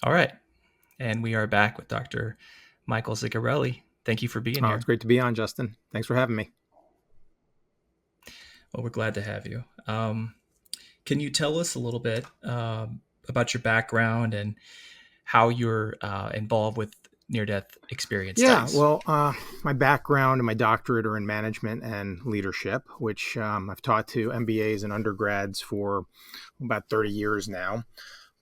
All right. And we are back with Dr. Michael Zigarelli. Thank you for being Oh, it's here. great to be on, Justin. Thanks for having me. Well, we're glad to have you. Can you tell us a little bit about your background and how you're involved with near death experience Yeah, studies? well, my background and my doctorate are in management and leadership, which I've taught to MBAs and undergrads for about 30 years now.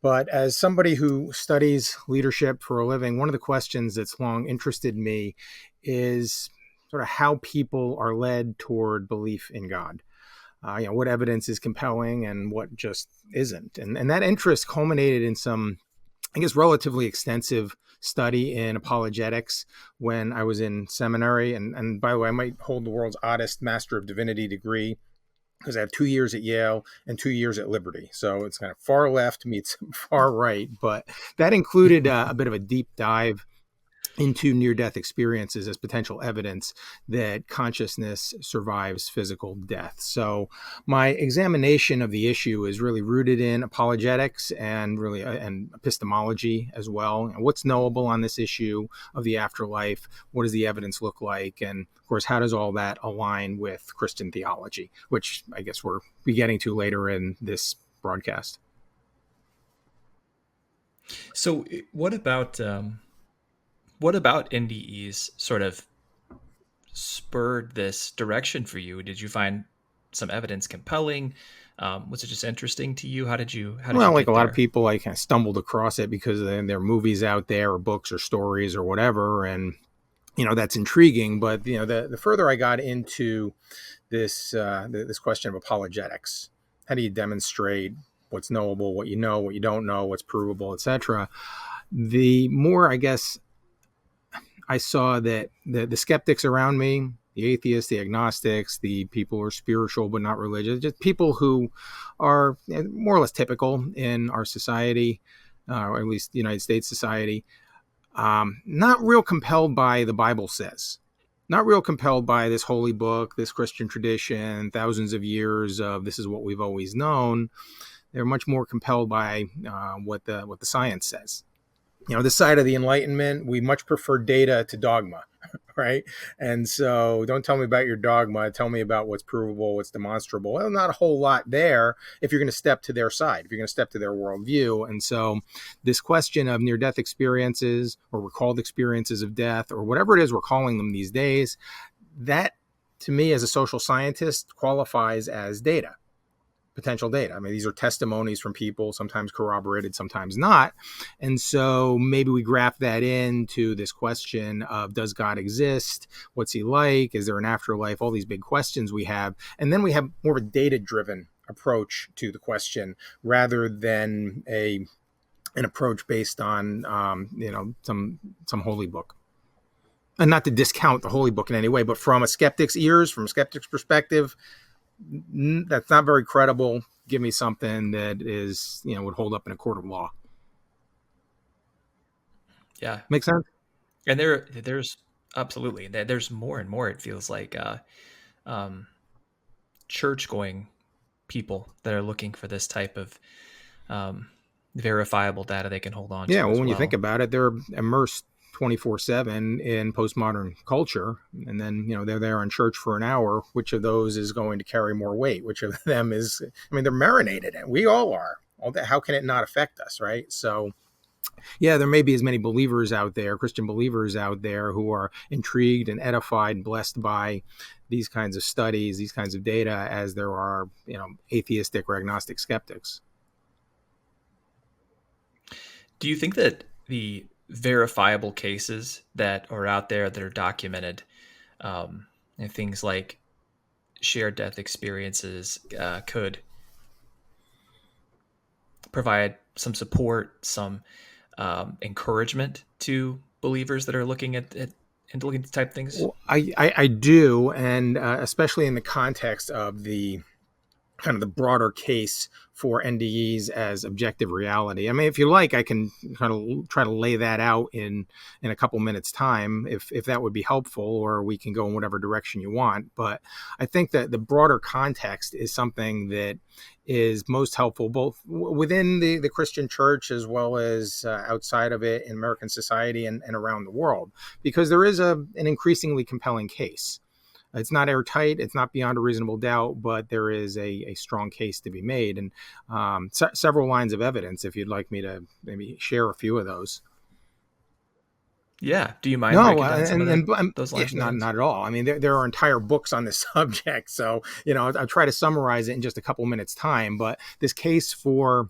But as somebody who studies leadership for a living, one of the questions that's long interested me is sort of how people are led toward belief in God. What evidence is compelling and what just isn't. And that interest culminated in some, I guess, relatively extensive study in apologetics when I was in seminary. And by the way, I might hold the world's oddest Master of Divinity degree because I have 2 years at Yale and 2 years at Liberty. So it's kind of far left meets far right. But that included a bit of a deep dive into near-death experiences as potential evidence that consciousness survives physical death. So my examination of the issue is really rooted in apologetics and really and epistemology as well. And what's knowable on this issue of the afterlife? What does the evidence look like? And of course, how does all that align with Christian theology, which I guess we'll be getting to later in this broadcast. So, what about NDEs sort of spurred this direction for you? Did you find some evidence compelling? Was it just interesting to you? How did you Well, like a get lot of there? people, I kind of stumbled across it because there are movies out there or books or stories or whatever. And, that's intriguing. But, the further I got into this question of apologetics, how do you demonstrate what's knowable, what you don't know, what's provable, etc. The more, I guess, I saw that the skeptics around me, the atheists, the agnostics, the people who are spiritual but not religious, just people who are more or less typical in our society, or at least the United States society, not real compelled by the Bible says. Not real compelled by this holy book, this Christian tradition, thousands of years of this is what we've always known. They're much more compelled by what the science says. This side of the Enlightenment, we much prefer data to dogma, right? And so don't tell me about your dogma. Tell me about what's provable, what's demonstrable. Well, not a whole lot there if you're going to step to their side, if you're going to step to their worldview. And so this question of near-death experiences or recalled experiences of death or whatever it is we're calling them these days, that to me as a social scientist qualifies as data, potential data. I mean, these are testimonies from people, sometimes corroborated, sometimes not. And so maybe we graft that into this question of does God exist? What's he like? Is there an afterlife? All these big questions we have. And then we have more of a data-driven approach to the question rather than an approach based on some holy book. And not to discount the holy book in any way, but from a skeptic's ears, from a skeptic's perspective, that's not very credible. Give me something that is, would hold up in a court of law. Yeah, Make sense? and there's absolutely there's more and more. It feels like um, church going people that are looking for this type of um, verifiable data they can hold on Yeah. to Well, as when you think well. about it, they're immersed 24/7 in postmodern culture. And then, they're there in church for an hour. Which of those is going to carry more weight? Which of them is, I mean, they're marinated in. We all are. All that, how can it not affect us? Right. So, yeah, there may be as many believers out there, Christian believers out there, who are intrigued and edified and blessed by these kinds of studies, these kinds of data, as there are, atheistic or agnostic skeptics. Do you think that the verifiable cases that are out there that are documented, and things like shared death experiences, could provide some support, some encouragement to believers that are looking at and looking at type things? Well, I do, and especially in the context of the kind of the broader case for NDEs as objective reality. I mean, if you like, I can kind of try to lay that out in a couple minutes time, if that would be helpful, or we can go in whatever direction you want. But I think that the broader context is something that is most helpful both within the Christian church as well as outside of it in American society and around the world, because there is an increasingly compelling case. It's not airtight. It's not beyond a reasonable doubt, but there is a strong case to be made, and several lines of evidence. If you'd like me to maybe share a few of those. Yeah. Do you mind No, breaking down some of those yeah, lines of evidence? not at all. I mean, there are entire books on this subject, so I'll try to summarize it in just a couple minutes time. But this case for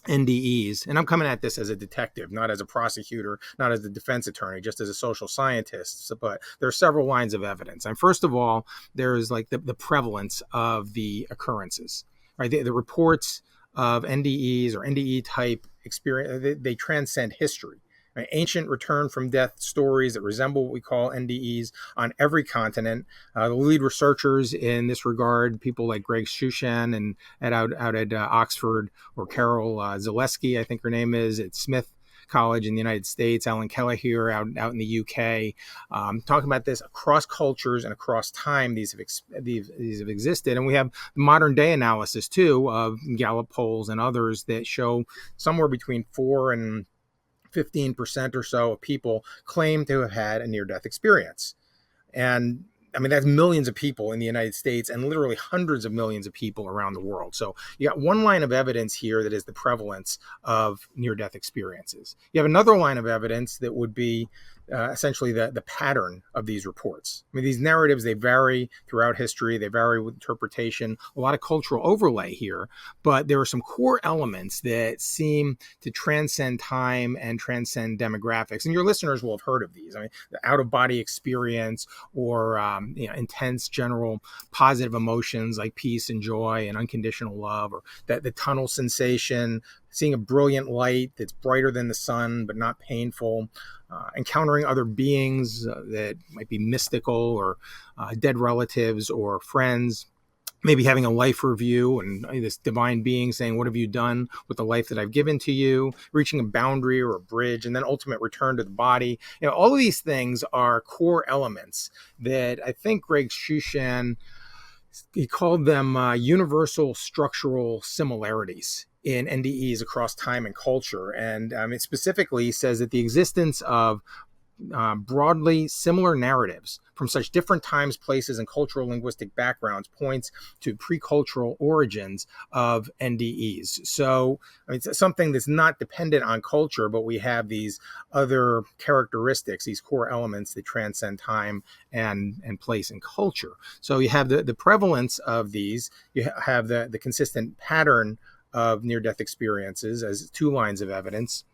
NDEs, and I'm coming at this as a detective, not as a prosecutor, not as a defense attorney, just as a social scientist. But there are several lines of evidence. And first of all, there is like the prevalence of the occurrences, right? The reports of NDEs or NDE type experience, they transcend history. Right? Ancient return from death stories that resemble what we call NDEs on every continent. The lead researchers in this regard, people like Greg Shushan and out at Oxford, or Carol Zaleski, I think her name is, at Smith College in the United States, Alan Kelleher out in the UK, talking about this across cultures and across time. These have existed, and we have modern day analysis too of Gallup polls and others that show somewhere between 4 and 15% or so of people claim to have had a near-death experience. And I mean, that's millions of people in the United States and literally hundreds of millions of people around the world. So you got one line of evidence here that is the prevalence of near-death experiences. You have another line of evidence that would be essentially the pattern of these reports. I mean, these narratives, they vary throughout history. They vary with interpretation, a lot of cultural overlay here, but there are some core elements that seem to transcend time and transcend demographics. And your listeners will have heard of these. I mean, the out-of-body experience, or intense general positive emotions like peace and joy and unconditional love, or the tunnel sensation, seeing a brilliant light that's brighter than the sun but not painful, encountering other beings that might be mystical, or dead relatives or friends, maybe having a life review and this divine being saying, what have you done with the life that I've given to you, reaching a boundary or a bridge, and then ultimate return to the body. All of these things are core elements that I think Greg Shushan, he called them universal structural similarities in NDEs across time and culture. And it specifically says that the existence of broadly similar narratives from such different times, places, and cultural linguistic backgrounds points to pre-cultural origins of NDEs. So it's something that's not dependent on culture, but we have these other characteristics, these core elements that transcend time and place and culture. So you have the prevalence of these, you have the consistent pattern of near-death experiences as two lines of evidence.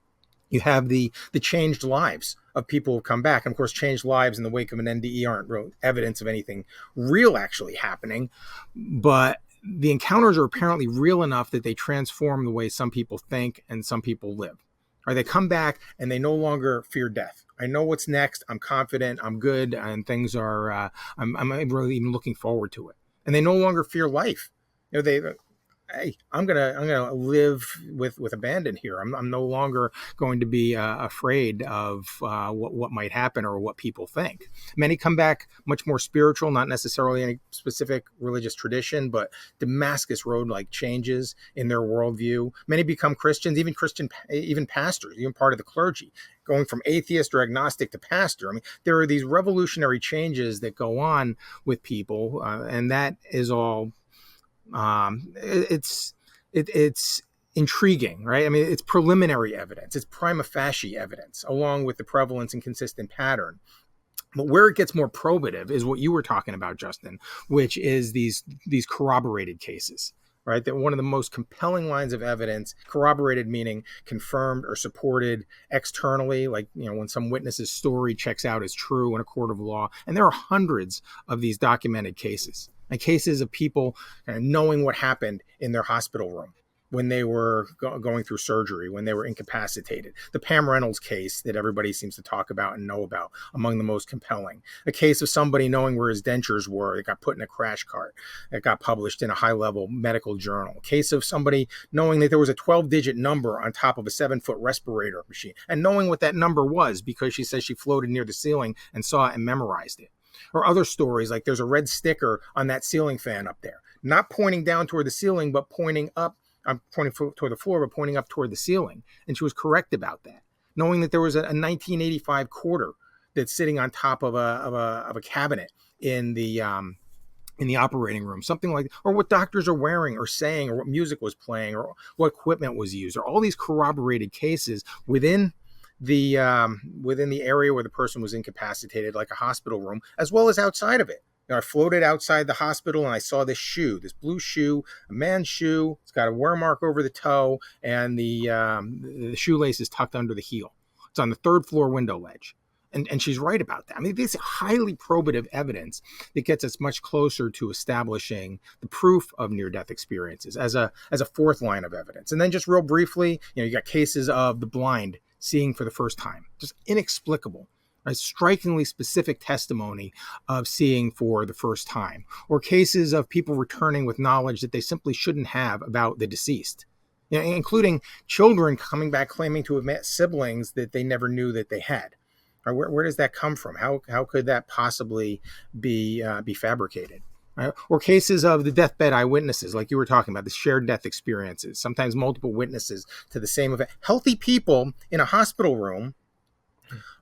You have the changed lives of people who come back. And of course, changed lives in the wake of an NDE aren't real evidence of anything real actually happening, but the encounters are apparently real enough that they transform the way some people think and some people live. Or they come back and they no longer fear death. I know what's next. I'm confident. I'm good, and things are. I'm really even looking forward to it. And they no longer fear life. Hey, I'm gonna live with abandon here. I'm no longer going to be afraid of what might happen or what people think. Many come back much more spiritual, not necessarily any specific religious tradition, but Damascus Road-like changes in their worldview. Many become Christians, even pastors, even part of the clergy, going from atheist or agnostic to pastor. I mean, there are these revolutionary changes that go on with people, and that is all. It's intriguing, right? I mean, it's preliminary evidence. It's prima facie evidence, along with the prevalence and consistent pattern. But where it gets more probative is what you were talking about, Justin, which is these corroborated cases, right? That one of the most compelling lines of evidence, corroborated meaning confirmed or supported externally, like, when some witness's story checks out as true in a court of law. And there are hundreds of these documented cases, and cases of people knowing what happened in their hospital room, when they were going through surgery, when they were incapacitated. The Pam Reynolds case that everybody seems to talk about and know about, among the most compelling. A case of somebody knowing where his dentures were, that got put in a crash cart, that got published in a high-level medical journal. A case of somebody knowing that there was a 12-digit number on top of a 7-foot respirator machine, and knowing what that number was because she says she floated near the ceiling and saw it and memorized it. Or other stories like there's a red sticker on that ceiling fan up there, not pointing down toward the ceiling, but pointing up. I'm pointing toward the floor, but pointing up toward the ceiling. And she was correct about that, knowing that there was a 1985 quarter that's sitting on top of a cabinet in the operating room, something like, or what doctors are wearing or saying, or what music was playing, or what equipment was used, or all these corroborated cases within the area where the person was incapacitated, like a hospital room, as well as outside of it. I floated outside the hospital and I saw this shoe, this blue shoe, a man's shoe. It's got a wear mark over the toe, and the shoelace is tucked under the heel. It's on the 3rd floor window ledge. And she's right about that. I mean, this is highly probative evidence that gets us much closer to establishing the proof of near-death experiences as a 4th line of evidence. And then just real briefly, you got cases of the blind seeing for the first time, just inexplicable. A strikingly specific testimony of seeing for the first time, or cases of people returning with knowledge that they simply shouldn't have about the deceased, including children coming back claiming to have met siblings that they never knew that they had. Where does that come from? How could that possibly be fabricated? Right? Or cases of the deathbed eyewitnesses, like you were talking about, the shared death experiences, sometimes multiple witnesses to the same event. Healthy people in a hospital room,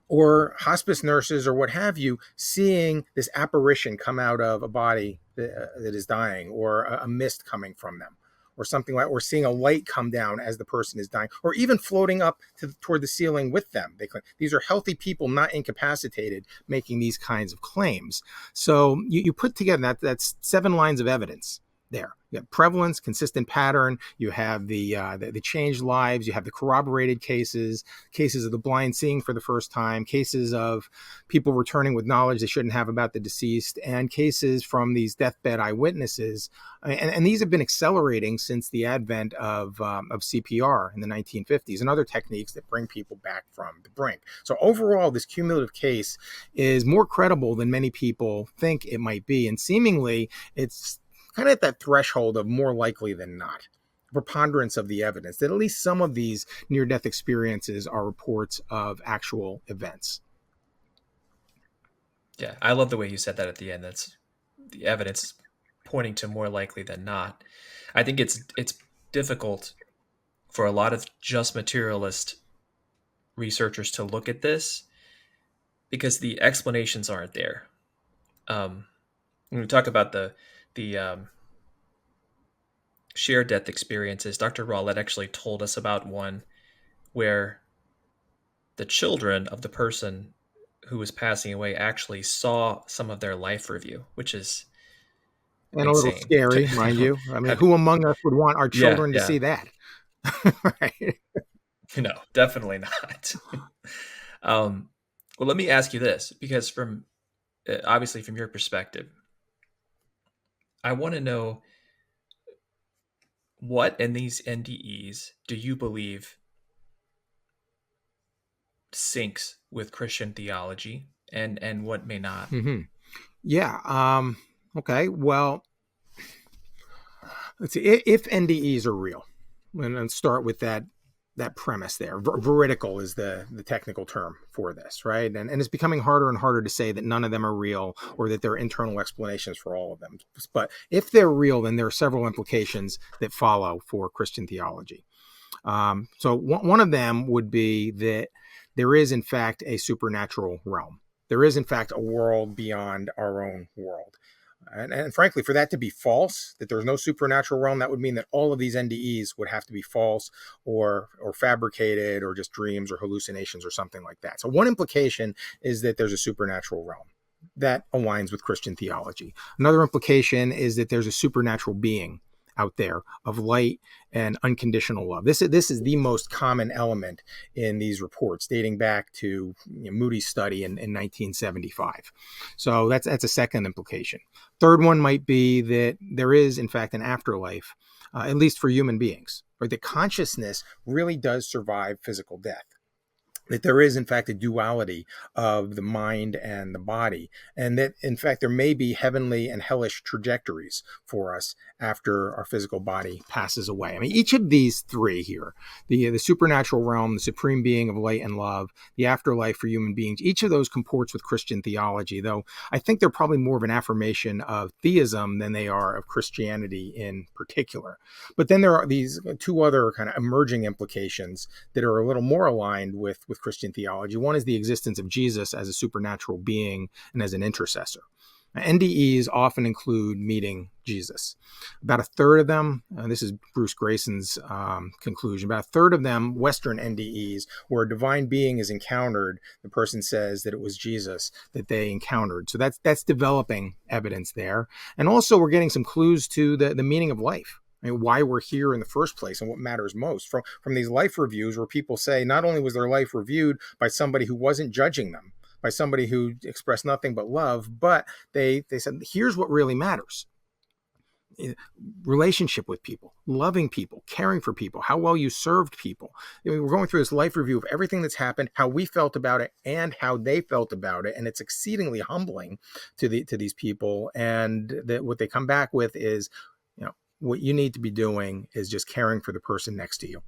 or hospice nurses or what have you, seeing this apparition come out of a body that is dying, or a mist coming from them, or something like, or seeing a light come down as the person is dying, or even floating up toward the ceiling with them. They claim these are healthy people, not incapacitated, making these kinds of claims. So you put together that's 7 lines of evidence there. You have prevalence, consistent pattern. You have the changed lives. You have the corroborated cases of the blind seeing for the first time, cases of people returning with knowledge they shouldn't have about the deceased, and cases from these deathbed eyewitnesses. And these have been accelerating since the advent of CPR in the 1950s and other techniques that bring people back from the brink. So overall, this cumulative case is more credible than many people think it might be, and seemingly it's kind of at that threshold of more likely than not, preponderance of the evidence that at least some of these near-death experiences are reports of actual events. Yeah, I love the way you said that at the end. That's the evidence pointing to more likely than not. I think it's difficult for a lot of just materialist researchers to look at this because the explanations aren't there. When we talk about the shared death experiences, Dr. Rowlett actually told us about one where the children of the person who was passing away actually saw some of their life review, which is And a little insane. scary, mind you. I mean, who among us would want our Yeah, children to yeah. see that? Right. No, definitely not. Well, let me ask you this, because from obviously from your perspective, I want to know what in these NDEs do you believe syncs with Christian theology, and what may not? Mm-hmm. Yeah. Okay. Well, let's see. If NDEs are real, and let's start with that premise there. Veridical is the technical term for this, right? And it's becoming harder and harder to say that none of them are real, or that there are internal explanations for all of them. But if they're real, then there are several implications that follow for Christian theology. So one of them would be that there is, in fact, a supernatural realm. There is, in fact, a world beyond our own world. And frankly, for that to be false, that there's no supernatural realm, that would mean that all of these NDEs would have to be false, or fabricated, or just dreams or hallucinations or something like that. So one implication is that there's a supernatural realm that aligns with Christian theology. Another implication is that there's a supernatural being out there of light and unconditional love. This is the most common element in these reports, dating back to Moody's study in 1975. So that's a second implication. Third one might be that there is, in fact, an afterlife, at least for human beings. right? That consciousness really does survive physical death, that there is in fact a duality of the mind and the body, and that in fact there may be heavenly and hellish trajectories for us after our physical body passes away. I mean, each of these three here, the supernatural realm, the supreme being of light and love, the afterlife for human beings, each of those comports with Christian theology, though I think they're probably more of an affirmation of theism than they are of Christianity in particular. But then there are these two other kind of emerging implications that are a little more aligned with Christian theology. One is the existence of Jesus as a supernatural being and as an intercessor. NDEs often include meeting Jesus. About a third of them, this is Bruce Grayson's conclusion, about a third of them, Western NDEs, where a divine being is encountered, the person says that it was Jesus that they encountered. So that's developing evidence there. And also we're getting some clues to the meaning of life. I mean, why we're here in the first place and what matters most from these life reviews, where people say not only was their life reviewed by somebody who wasn't judging them, by somebody who expressed nothing but love, but they said, here's what really matters. Relationship with people, loving people, caring for people, how well you served people. We're going through this life review of everything that's happened, how we felt about it and how they felt about it. And it's exceedingly humbling to these people. And that what they come back with is, what you need to be doing is just caring for the person next to you,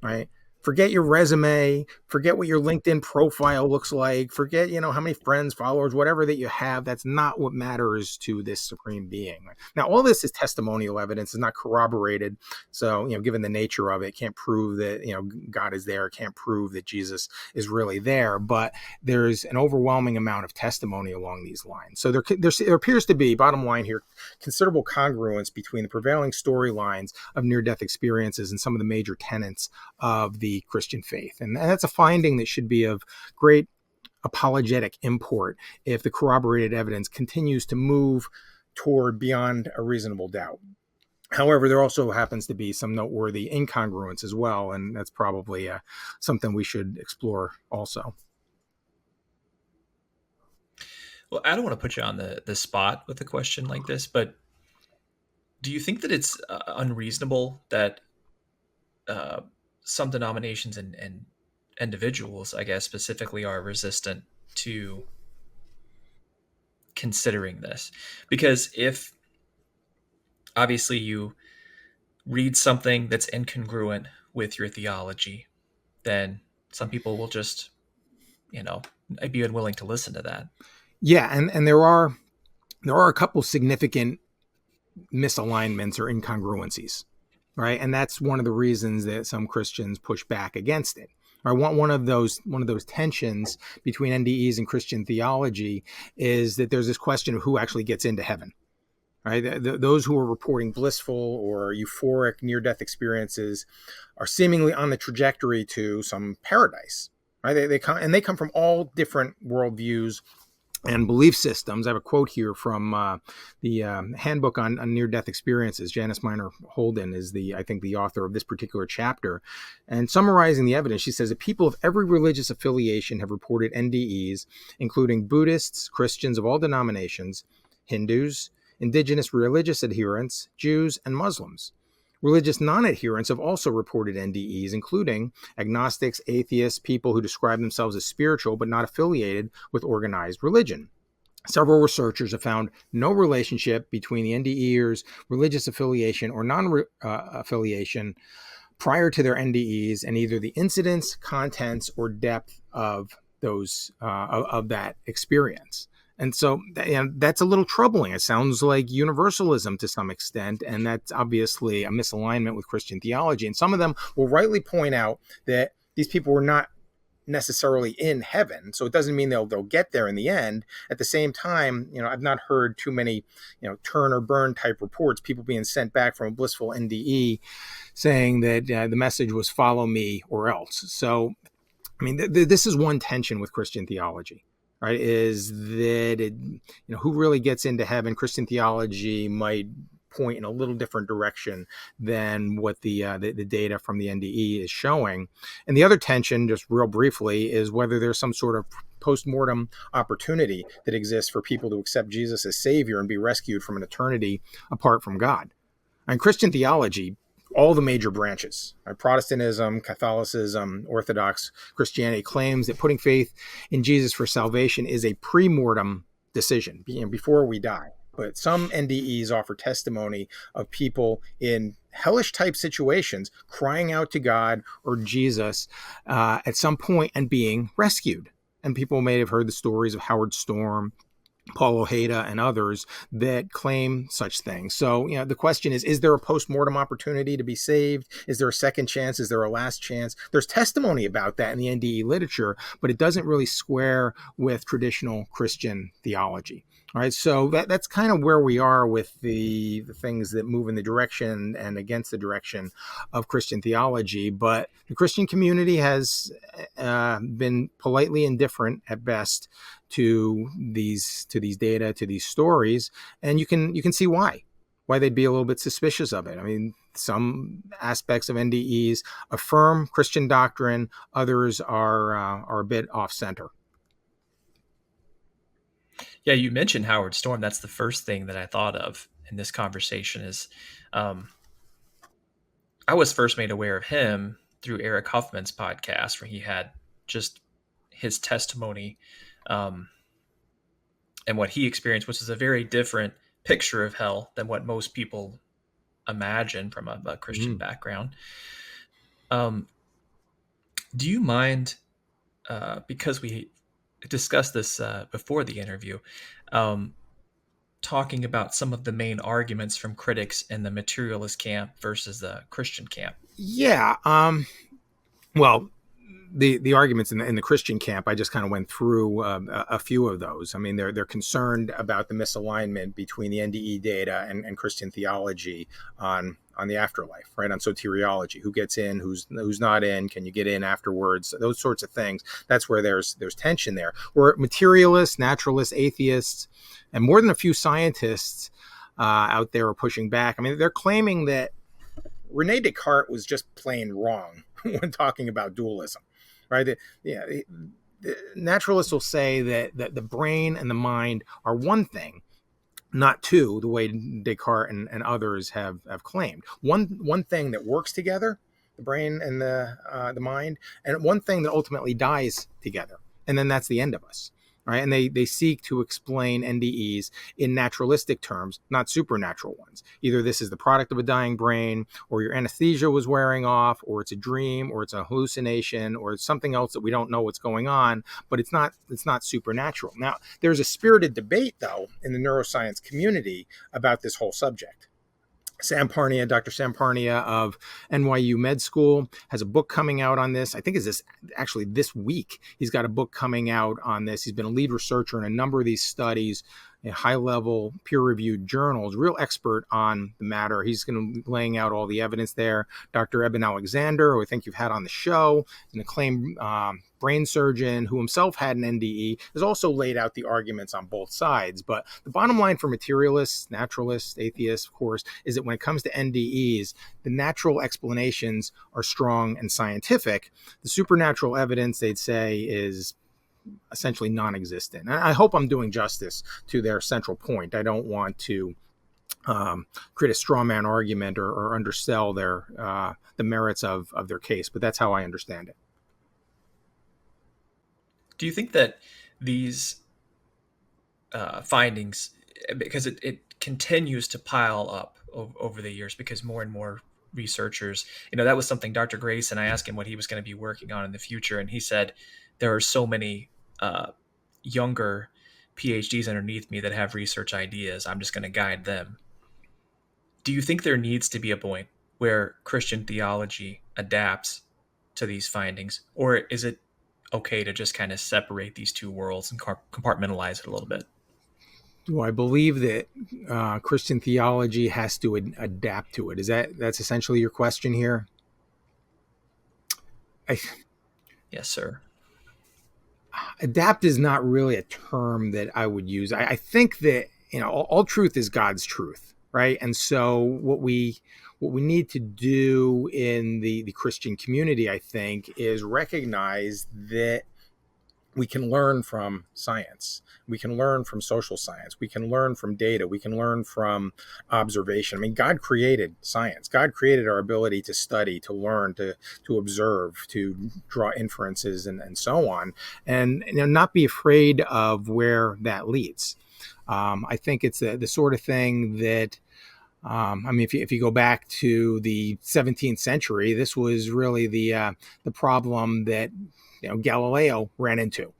right? Forget your resume, forget what your LinkedIn profile looks like, forget, how many friends, followers, whatever that you have. That's not what matters to this supreme being. Now, all this is testimonial evidence, is not corroborated. So, given the nature of it, can't prove that, God is there, can't prove that Jesus is really there, but there's an overwhelming amount of testimony along these lines. So there appears to be, bottom line here, considerable congruence between the prevailing storylines of near-death experiences and some of the major tenets of the Christian faith. And that's a finding that should be of great apologetic import if the corroborated evidence continues to move toward beyond a reasonable doubt. However, there also happens to be some noteworthy incongruence as well, and that's probably something we should explore also. Well, I don't want to put you on the spot with a question like this, but do you think that it's unreasonable that some denominations and individuals, I guess, specifically are resistant to considering this? Because if obviously you read something that's incongruent with your theology, then some people will just, be unwilling to listen to that. Yeah, and there are a couple significant misalignments or incongruencies, right? And that's one of the reasons that some Christians push back against it. I want one of those tensions between NDEs and Christian theology is that there's this question of who actually gets into heaven, right? Those who are reporting blissful or euphoric near-death experiences are seemingly on the trajectory to some paradise, right? They come from all different worldviews and belief systems. I have a quote here from the Handbook on Near-Death Experiences. Janice Minor Holden is I think the author of this particular chapter. And summarizing the evidence, she says that people of every religious affiliation have reported NDEs, including Buddhists, Christians of all denominations, Hindus, indigenous religious adherents, Jews, and Muslims. Religious non-adherents have also reported NDEs, including agnostics, atheists, people who describe themselves as spiritual but not affiliated with organized religion. Several researchers have found no relationship between the NDEers' religious affiliation or non-affiliation prior to their NDEs and either the incidence, contents, or depth of those of that experience. And so that's a little troubling. It sounds like universalism to some extent, and that's obviously a misalignment with Christian theology. And some of them will rightly point out that these people were not necessarily in heaven, so it doesn't mean they'll get there in the end. At the same time, I've not heard too many, turn or burn type reports, people being sent back from a blissful NDE saying that the message was follow me or else. So, I mean, this is one tension with Christian theology. Right, is that who really gets into heaven? Christian theology might point in a little different direction than what the data from the NDE is showing. And the other tension, just real briefly, is whether there's some sort of post-mortem opportunity that exists for people to accept Jesus as Savior and be rescued from an eternity apart from God. And Christian theology all the major branches. Right? Protestantism, Catholicism, Orthodox Christianity claims that putting faith in Jesus for salvation is a pre-mortem decision, before we die. But some NDEs offer testimony of people in hellish type situations crying out to God or Jesus at some point and being rescued. And people may have heard the stories of Howard Storm, Paul Ojeda, and others that claim such things. So, the question is there a post-mortem opportunity to be saved? Is there a second chance? Is there a last chance? There's testimony about that in the NDE literature, but it doesn't really square with traditional Christian theology. All right, so that's kind of where we are with the things that move in the direction and against the direction of Christian theology. But the Christian community has been politely indifferent at best to these data, to these stories, and you can see why they'd be a little bit suspicious of it. I mean, some aspects of NDEs affirm Christian doctrine, others are a bit off center. Yeah, you mentioned Howard Storm. That's the first thing that I thought of in this conversation. Is um, I was first made aware of him through Eric Huffman's podcast, where he had just his testimony um, and what he experienced, which is a very different picture of hell than what most people imagine from a Christian Mm. background. Um, do you mind, because we discussed this before the interview, um, talking about some of the main arguments from critics in the materialist camp versus the Christian camp? Yeah. Well, the arguments in the Christian camp, I just kind of went through a few of those. I mean, they're concerned about the misalignment between the NDE data and Christian theology on the afterlife, right? On soteriology, who gets in, who's not in, can you get in afterwards? Those sorts of things. That's where there's tension there. Where materialists, naturalists, atheists, and more than a few scientists out there are pushing back. I mean, they're claiming that Rene Descartes was just plain wrong when talking about dualism, right? The naturalists will say that the brain and the mind are one thing, not two, the way Descartes and others have claimed. One thing that works together, the brain and the mind, and one thing that ultimately dies together, and then that's the end of us. Right? And they seek to explain NDEs in naturalistic terms, not supernatural ones. Either this is the product of a dying brain, or your anesthesia was wearing off, or it's a dream, or it's a hallucination, or it's something else that we don't know what's going on, but it's not supernatural. Now, there's a spirited debate, though, in the neuroscience community about this whole subject. Dr. Sam Parnia of NYU Med School has a book coming out on this. I think is this week. He's got a book coming out on this. He's been a lead researcher in a number of these studies in high-level peer-reviewed journals, real expert on the matter. He's going to be laying out all the evidence there. Dr. Eben Alexander, who I think you've had on the show, an acclaimed brain surgeon who himself had an NDE, has also laid out the arguments on both sides. But the bottom line for materialists, naturalists, atheists, of course, is that when it comes to NDEs, the natural explanations are strong and scientific. The supernatural evidence, they'd say, is essentially non-existent. And I hope I'm doing justice to their central point. I don't want to create a straw man argument or undersell the merits of their case, but that's how I understand it. Do you think that these findings, because it continues to pile up over the years, because more and more researchers, that was something Dr. Grayson, I asked him what he was going to be working on in the future, and he said there are so many younger PhDs underneath me that have research ideas. I'm just going to guide them. Do you think there needs to be a point where Christian theology adapts to these findings, or is it okay to just kind of separate these two worlds and compartmentalize it a little bit? Do I believe that Christian theology has to adapt to it? That's essentially your question here? Yes, sir. Adapt is not really a term that I would use. I think that all truth is God's truth, right? And so what we need to do in the Christian community, I think, is recognize that we can learn from science. We can learn from social science. We can learn from data. We can learn from observation. I mean, God created science. God created our ability to study, to learn, to observe, to draw inferences, and so on. And not be afraid of where that leads. I think it's the sort of thing that I mean, if you go back to the 17th century, this was really the problem that Galileo ran into.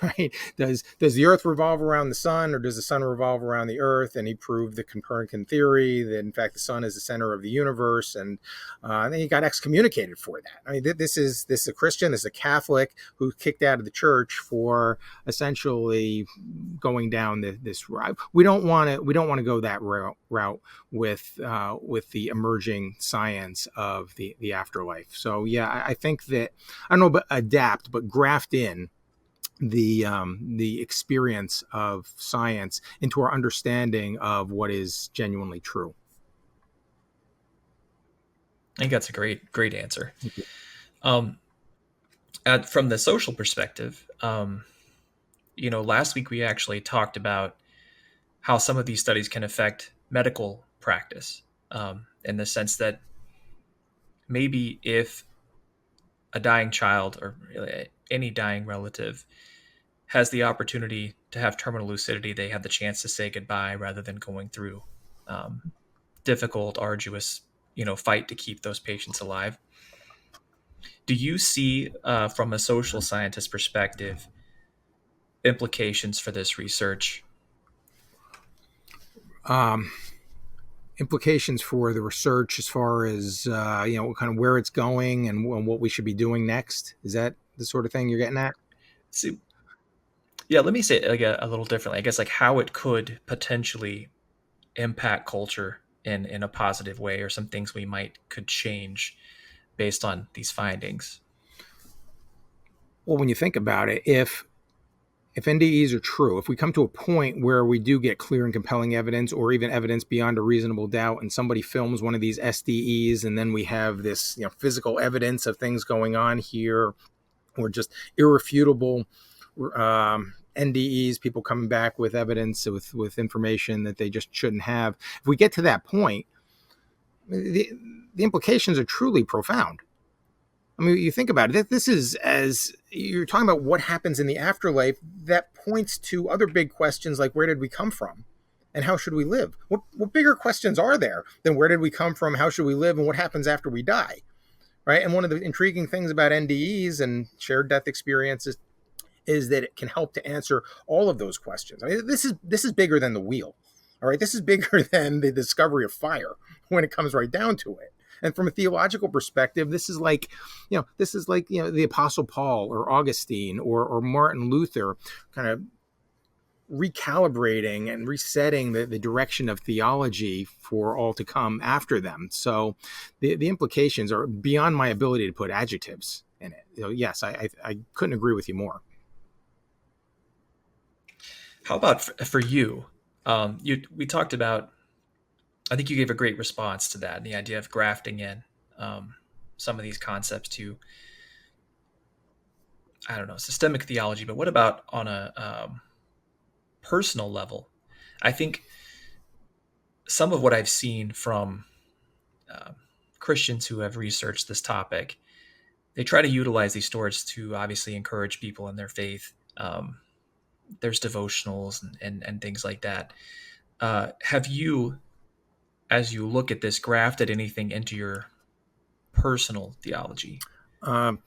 Right? Does the Earth revolve around the sun, or does the sun revolve around the Earth? And he proved the Copernican theory that in fact the sun is the center of the universe, and then he got excommunicated for that. I mean, this is a Christian, this is a Catholic who kicked out of the church for essentially going down this route. We don't want to go that route with the emerging science of the afterlife. So yeah, I think that I don't know, but adapt, but graft in the experience of science into our understanding of what is genuinely true. I think that's a great answer. Um, from the social perspective, last week we actually talked about how some of these studies can affect medical practice, in the sense that maybe if a dying child or really any dying relative has the opportunity to have terminal lucidity, they have the chance to say goodbye rather than going through um, difficult, arduous, fight to keep those patients alive. Do you see, from a social scientist perspective, implications for this research? Um, Implications for the research as far as kind of where it's going and what we should be doing next. Is that the sort of thing you're getting at? See, yeah, let me say it like a little differently. I guess like how it could potentially impact culture in a positive way, or some things we might could change based on these findings. Well, when you think about it, if NDEs are true, if we come to a point where we do get clear and compelling evidence, or even evidence beyond a reasonable doubt, and somebody films one of these SDEs, and then we have this physical evidence of things going on here, or just irrefutable NDEs, people coming back with evidence, with information that they just shouldn't have. If we get to that point, the implications are truly profound. I mean, you think about it, this is, as you're talking about what happens in the afterlife, that points to other big questions like where did we come from and how should we live? What bigger questions are there than where did we come from, how should we live, and what happens after we die? Right? And one of the intriguing things about NDEs and shared death experiences is that it can help to answer all of those questions. I mean, this is bigger than the wheel. All right, this is bigger than the discovery of fire when it comes right down to it. And from a theological perspective, this is like the Apostle Paul or Augustine or Martin Luther kind of recalibrating and resetting the direction of theology for all to come after them. So the implications are beyond my ability to put adjectives in it. Yes, I couldn't agree with you more. How about for you? We talked about. I think you gave a great response to that, and the idea of grafting in some of these concepts to, I don't know, systemic theology. But what about on a personal level? I think some of what I've seen from uh, Christians who have researched this topic, they try to utilize these stories to obviously encourage people in their faith. There's devotionals and things like that. Have you, as you look at this, grafted anything into your personal theology? Um,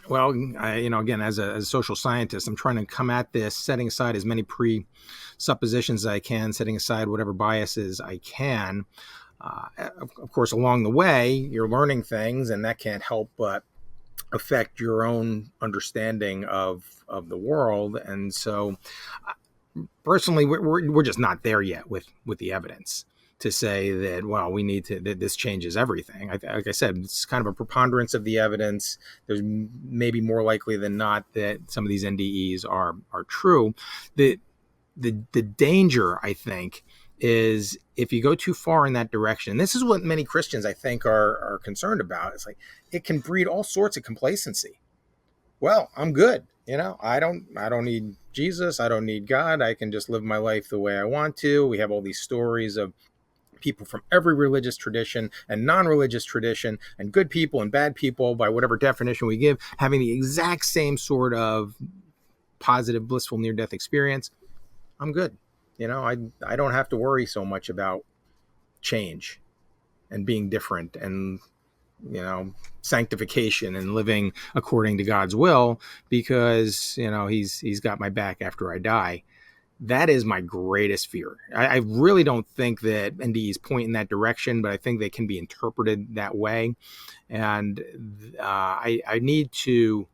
well, again, as a social scientist, I'm trying to come at this setting aside as many presuppositions as I can, setting aside whatever biases I can. Of course, along the way, you're learning things, and that can't help but affect your own understanding of the world. And so, personally, we're just not there yet with the evidence to say that, well, we need to, that this changes everything. Like I said, it's kind of a preponderance of the evidence. There's maybe more likely than not that some of these NDEs are true. The danger, I think, is if you go too far in that direction. This is what many Christians, I think, are concerned about. It's like it can breed all sorts of complacency. Well, I'm good. I don't need Jesus. I don't need God. I can just live my life the way I want to. We have all these stories of people from every religious tradition and non-religious tradition, and good people and bad people, by whatever definition we give, having the exact same sort of positive, blissful near-death experience. I'm good. I don't have to worry so much about change and being different, and sanctification and living according to God's will, because he's got my back after I die. That is my greatest fear. I really don't think that NDEs point in that direction, but I think they can be interpreted that way. And I need to,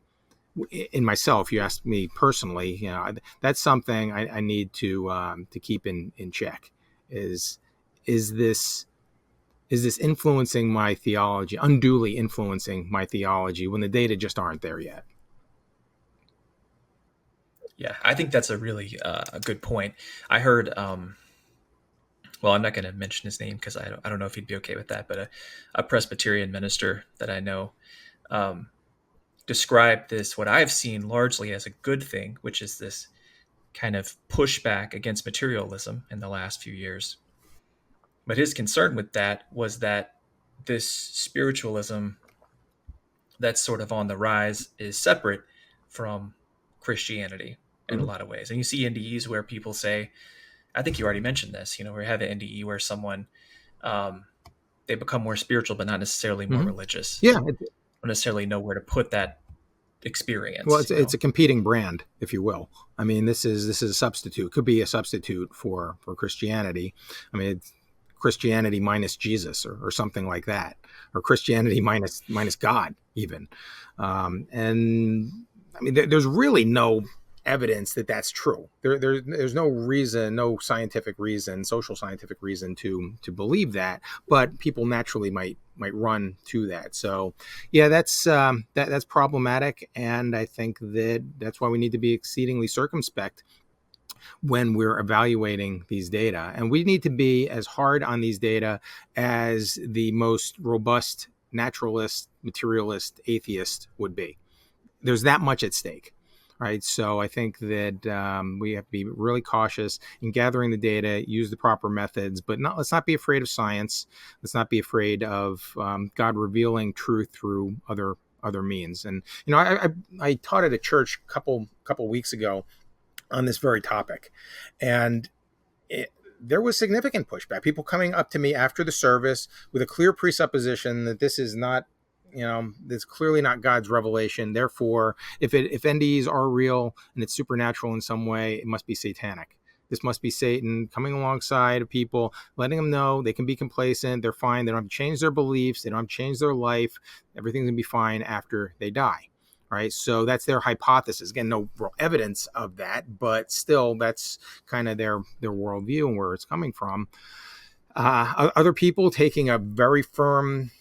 in myself, you asked me personally, that's something I need to keep in check. Is this is this influencing my theology, unduly influencing my theology when the data just aren't there yet? Yeah, I think that's a really a good point. I heard, well, I'm not going to mention his name because I don't know if he'd be okay with that, but a Presbyterian minister that I know um, described this, what I've seen largely as a good thing, which is this kind of pushback against materialism in the last few years. But his concern with that was that this spiritualism that's sort of on the rise is separate from Christianity in a Mm-hmm. lot of ways. And you see NDEs where people say, I think you already mentioned this, we have an NDE where someone, um, they become more spiritual, but not necessarily more Mm-hmm. religious. Yeah. Don't necessarily know where to put that Well, experience, it's a competing brand, if you will. I mean, this is a substitute. It could be a substitute for Christianity. I mean, it's Christianity minus Jesus, or something like that, or Christianity minus God, even. And I mean, there's really no evidence that that's true. There's no reason, no scientific reason, social scientific reason to believe that, but people naturally might run to that. So yeah, that's problematic, and I think that's why we need to be exceedingly circumspect when we're evaluating these data, and we need to be as hard on these data as the most robust naturalist, materialist, atheist would be. There's that much at stake. Right. So I think that we have to be really cautious in gathering the data, use the proper methods, but let's not be afraid of science. Let's not be afraid of God revealing truth through other means. And I taught at a church couple weeks ago on this very topic, and there was significant pushback. People coming up to me after the service with a clear presupposition that this is not, this clearly not God's revelation. Therefore, if NDEs are real and it's supernatural in some way, it must be satanic. This must be Satan coming alongside of people, letting them know they can be complacent. They're fine. They don't have to change their beliefs. They don't have to change their life. Everything's going to be fine after they die. Right. So that's their hypothesis. Again, no real evidence of that, but still, that's kind of their worldview and where it's coming from. Other people taking a very firm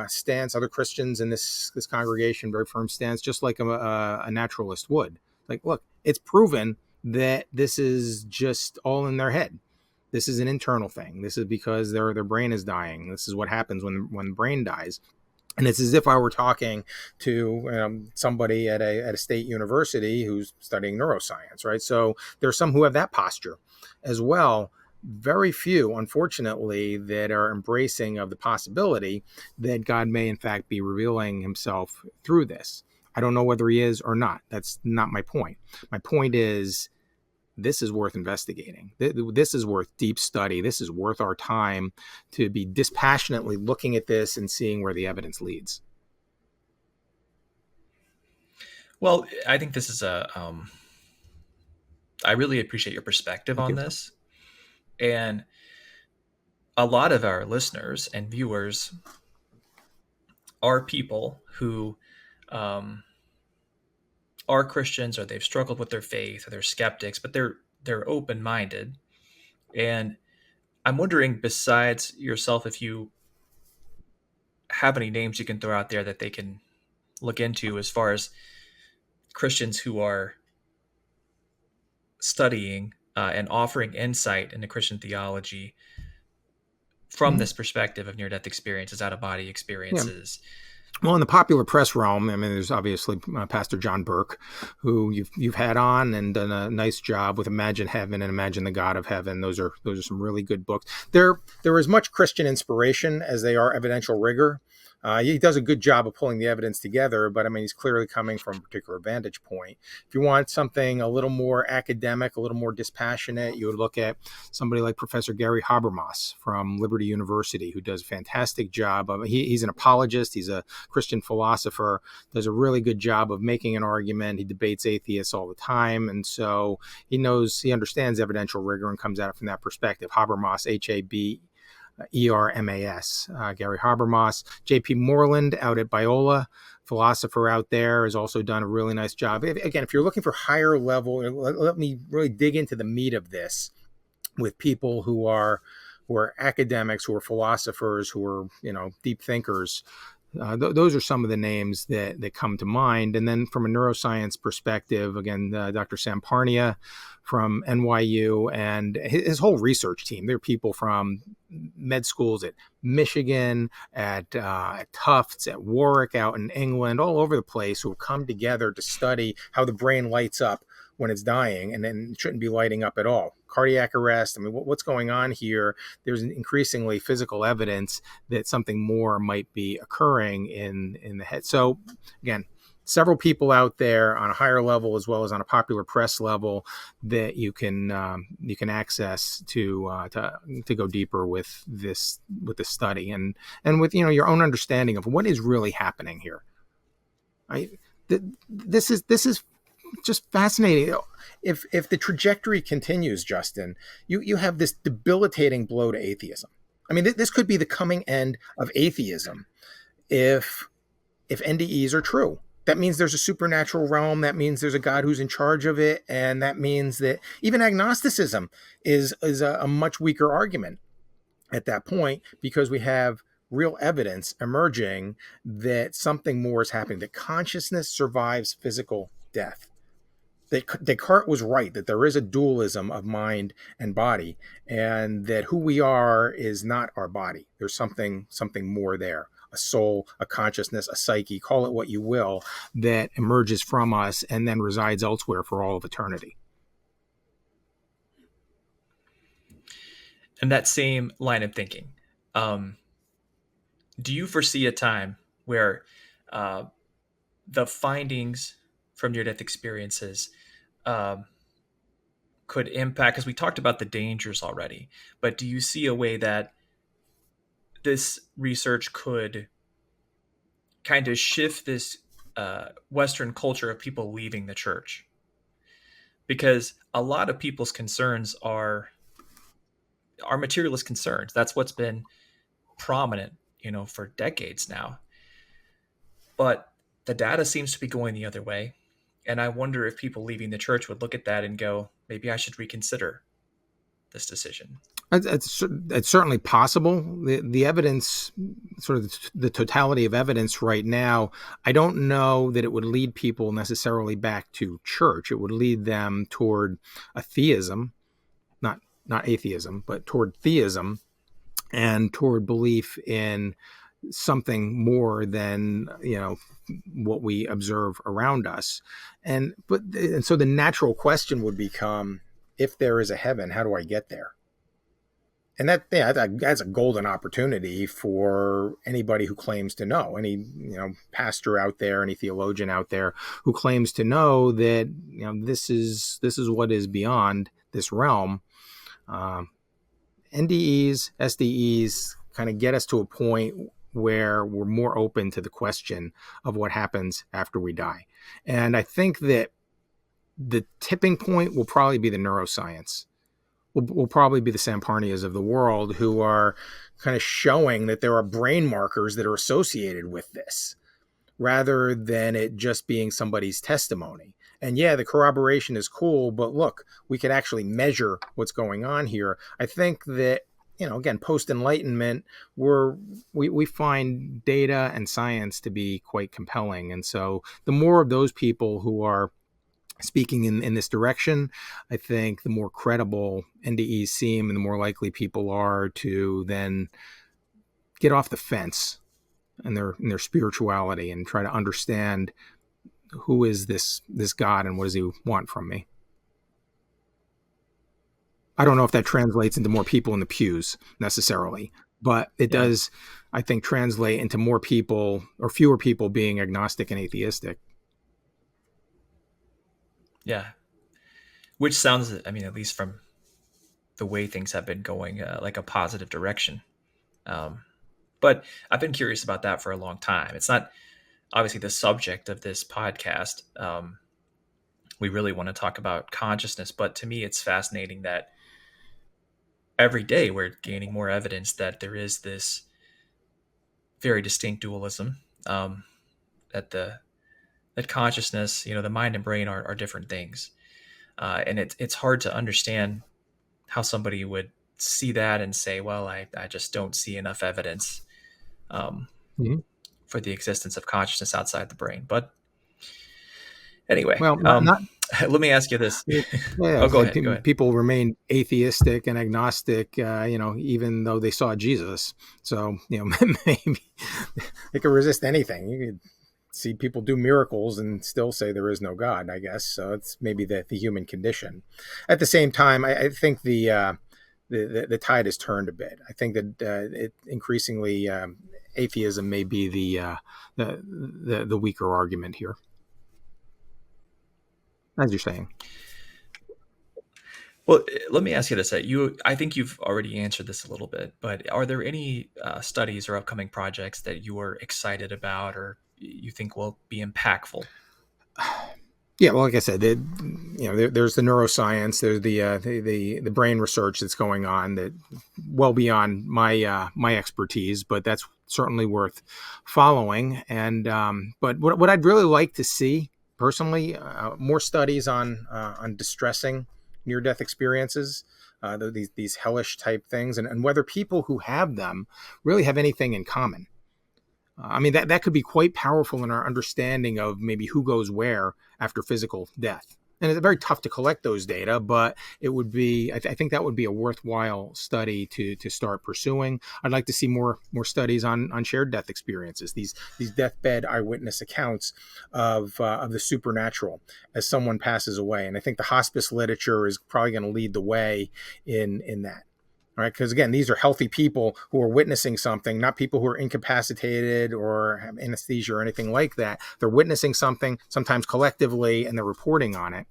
stance, other Christians in this congregation, very firm stance, just like a naturalist would. Like, look, it's proven that this is just all in their head. This is an internal thing. This is because their brain is dying. This is what happens when the brain dies. And it's as if I were talking to somebody at a state university who's studying neuroscience, right? So there are some who have that posture as well. Very few, unfortunately, that are embracing of the possibility that God may, in fact, be revealing himself through this. I don't know whether he is or not. That's not my point. My point is, this is worth investigating. This is worth deep study. This is worth our time to be dispassionately looking at this and seeing where the evidence leads. Well, I think this is I really appreciate your perspective Thank on you. this. And a lot of our listeners and viewers are people who um, are Christians, or they've struggled with their faith, or they're skeptics, but they're open minded. And I'm wondering, besides yourself, if you have any names you can throw out there that they can look into as far as Christians who are studying and offering insight into Christian theology from Mm-hmm. this perspective of near death experiences, out of body Yeah. experiences. Well, in the popular press realm, I mean, there's obviously Pastor John Burke, who you've had on and done a nice job with Imagine Heaven and Imagine the God of Heaven. Those are some really good books. They're as much Christian inspiration as they are evidential rigor. He does a good job of pulling the evidence together, but I mean, he's clearly coming from a particular vantage point. If you want something a little more academic, a little more dispassionate, you would look at somebody like Professor Gary Habermas from Liberty University, who does a fantastic job. He's an apologist. He's a Christian philosopher, does a really good job of making an argument. He debates atheists all the time. And so he understands evidential rigor and comes at it from that perspective. Habermas, Habermas, Gary Habermas. J.P. Moreland out at Biola, philosopher out there, has also done a really nice job. Again, if you're looking for higher level, let me really dig into the meat of this with people who are academics, who are philosophers, who are deep thinkers. Those are some of the names that come to mind. And then from a neuroscience perspective, again, Dr. Sam Parnia from NYU and his whole research team. They're people from med schools at Michigan, at Tufts, at Warwick, out in England, all over the place, who have come together to study how the brain lights up when it's dying, and then it shouldn't be lighting up at all. Cardiac arrest. I mean, what's going on here? There's increasingly physical evidence that something more might be occurring in the head. So again, several people out there on a higher level as well as on a popular press level that you can access to go deeper with this study and with your own understanding of what is really happening here. This is just fascinating. If the trajectory continues, Justin, you have this debilitating blow to atheism. I mean, this could be the coming end of atheism if NDEs are true. That means there's a supernatural realm. That means there's a God who's in charge of it, and that means that even agnosticism is a much weaker argument at that point, because we have real evidence emerging that something more is happening, that consciousness survives physical death. Descartes was right, that there is a dualism of mind and body, and that who we are is not our body. There's something more there, a soul, a consciousness, a psyche, call it what you will, that emerges from us and then resides elsewhere for all of eternity. And that same line of thinking, do you foresee a time where the findings from near-death experiences could impact, because we talked about the dangers already, but do you see a way that this research could kind of shift this Western culture of people leaving the church? Because a lot of people's concerns are materialist concerns. That's what's been prominent, for decades now. But the data seems to be going the other way. And I wonder if people leaving the church would look at that and go, maybe I should reconsider this decision. It's certainly possible. The evidence, sort of the totality of evidence right now, I don't know that it would lead people necessarily back to church. It would lead them toward a theism, not atheism, but toward theism and toward belief in something more than what we observe around us. And so the natural question would become, if there is a heaven, how do I get there? And that's a golden opportunity for anybody who claims to know, any pastor out there, any theologian out there who claims to know that this is what is beyond this realm. NDEs, SDEs kind of get us to a point where we're more open to the question of what happens after we die. And I think that the tipping point will probably be the neuroscience. Will probably be the Samparnias of the world, who are kind of showing that there are brain markers that are associated with this, rather than it just being somebody's testimony. And yeah, the corroboration is cool, but look, we can actually measure what's going on here. I think that, again, post-Enlightenment, we find data and science to be quite compelling. And so the more of those people who are speaking in this direction, I think the more credible NDEs seem and the more likely people are to then get off the fence and their spirituality, and try to understand who is this God and what does he want from me. I don't know if that translates into more people in the pews necessarily, but it Yeah. does, I think, translate into more people or fewer people being agnostic and atheistic. Yeah. Which sounds, I mean, at least from the way things have been going, like a positive direction. Um, but I've been curious about that for a long time. It's not obviously the subject of this podcast. We really want to talk about consciousness, but to me, it's fascinating that every day we're gaining more evidence that there is this very distinct dualism. That the that consciousness, the mind and brain are different things, and it's hard to understand how somebody would see that and say, well, I just don't see enough evidence um, Mhm. for the existence of consciousness outside the brain. But anyway, Well, not let me ask you this. yeah, yeah. Oh, I go said ahead. Go ahead. people remain atheistic and agnostic, even though they saw Jesus. So, maybe they could resist anything. You could see people do miracles and still say there is no God, I guess. So it's maybe the human condition. At the same time, I think the tide has turned a bit. I think that it increasingly atheism may be the weaker argument here, as you're saying. Well, let me ask you this. I think you've already answered this a little bit, but are there any studies or upcoming projects that you are excited about or you think will be impactful? Yeah, well, like I said, there's the neuroscience, there's the brain research that's going on that well beyond my expertise, but that's certainly worth following. And but what I'd really like to see personally, more studies on distressing near death experiences, these hellish type things, and whether people who have them really have anything in common. I mean, that could be quite powerful in our understanding of maybe who goes where after physical death. And it's very tough to collect those data, but it would be, I think that would be a worthwhile study to start pursuing. I'd like to see more studies on shared death experiences, these deathbed eyewitness accounts of the supernatural as someone passes away. And I think the hospice literature is probably going to lead the way in that. Right, because again, these are healthy people who are witnessing something, not people who are incapacitated or have anesthesia or anything like that. They're witnessing something, sometimes collectively, and they're reporting on it.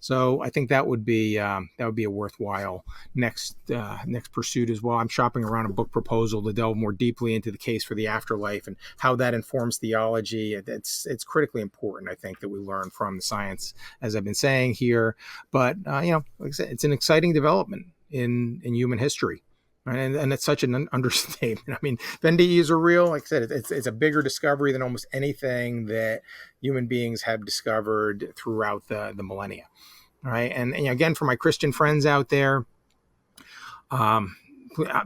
So I think that would be a worthwhile next pursuit as well. I'm shopping around a book proposal to delve more deeply into the case for the afterlife and how that informs theology. It's critically important, I think, that we learn from the science, as I've been saying here. But like I said, it's an exciting development in human history. Right? And it's such an understatement. I mean, if NDEs are real, like I said, it's a bigger discovery than almost anything that human beings have discovered throughout the millennia. All right. And again, for my Christian friends out there, um,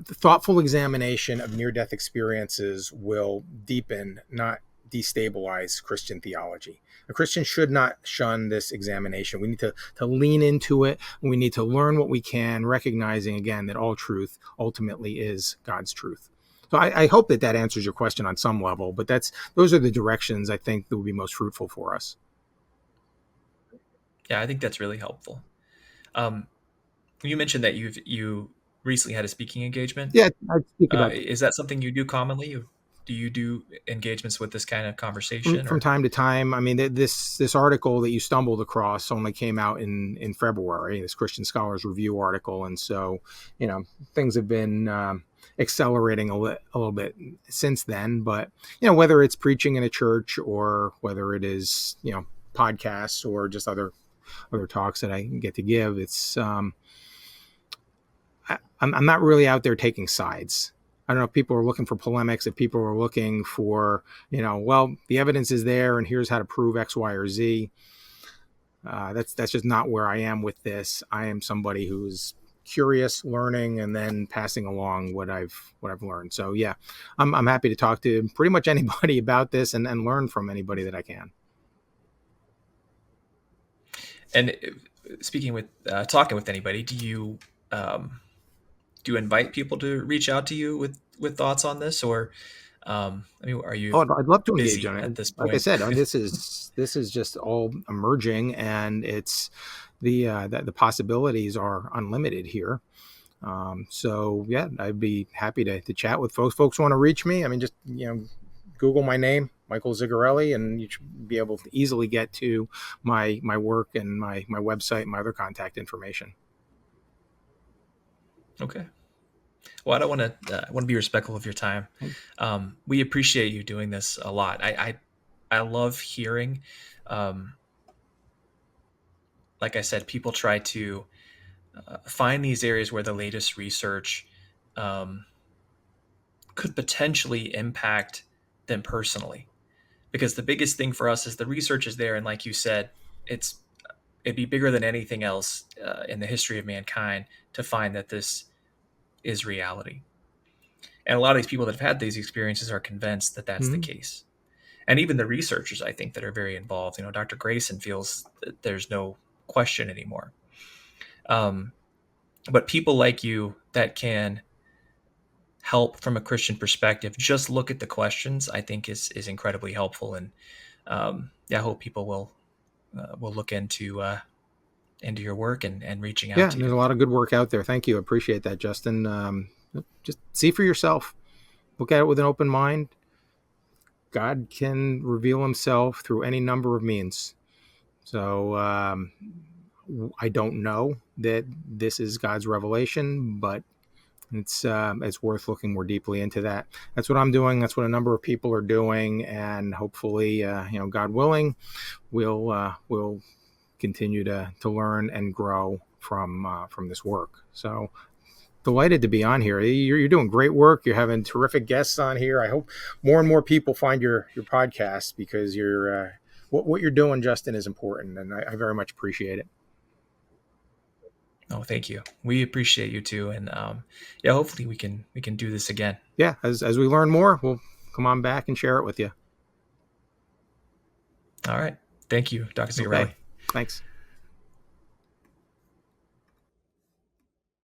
thoughtful examination of near death experiences will deepen, not destabilize Christian theology. A Christian should not shun this examination. We need to lean into it. We need to learn what we can, recognizing again that all truth ultimately is God's truth. So I hope that answers your question on some level, but those are the directions I think that would be most fruitful for us. Yeah, I think that's really helpful. Um, you mentioned that you recently had a speaking engagement. Yeah, I speak about Is that something you do commonly? Do you do engagements with this kind of from conversation, from or time to time. I mean, this article that you stumbled across only came out in February. This Christian Scholars Review article, and so things have been accelerating a little bit since then. But whether it's preaching in a church or whether it is podcasts or just other talks that I get to give, it's I'm not really out there taking sides. I don't know if people are looking for polemics, if people are looking for, well, the evidence is there and here's how to prove X, Y, or Z. That's just not where I am with this. I am somebody who's curious, learning, and then passing along what I've learned. So yeah, I'm happy to talk to pretty much anybody about this and learn from anybody that I can. and speaking with talking with anybody, um, do you invite people to reach out to you with thoughts on this, or I mean, are you Oh, I'd love to engage busy on at it. this Like I point? said, this is just all emerging, and it's the possibilities are unlimited here. So yeah, I'd be happy to chat with folks. Folks want to reach me? I mean, just Google my name, Michael Zigarelli, and you should be able to easily get to my work and my website and my other contact information. Okay. Well, I don't want to. I want to be respectful of your time. We appreciate you doing this a lot. I love hearing. Um, like I said, people try to find these areas where the latest research um, could potentially impact them personally. Because the biggest thing for us is the research is there, and like you said, it'd be bigger than anything else in the history of mankind to find that this is reality. And a lot of these people that have had these experiences are convinced that that's the Mm-hmm. case. And even the researchers, I think, that are very involved. Dr. Grayson feels that there's no question anymore. Um, but people like you that can help from a Christian perspective, just look at the questions, I think is incredibly helpful. And yeah, I hope people will look into your work and reaching out Yeah, to and there's you. a lot of good work out there. Thank you. Appreciate that, Justin. Just see for yourself. Look at it with an open mind. God can reveal himself through any number of means. So I don't know that this is God's revelation, but it's worth looking more deeply into that. That's what I'm doing. That's what a number of people are doing, and hopefully, God willing, we'll continue to learn and grow from this work. So delighted to be on here. You're doing great work. You're having terrific guests on here. I hope more and more people find your podcast, because what you're doing, Justin, is important, and I very much appreciate it. Oh, thank you. We appreciate you too, and yeah, hopefully we can do this again. Yeah, as we learn more, we'll come on back and share it with you. All right. Thank you, Dr. Okay, Zigarelli. thanks.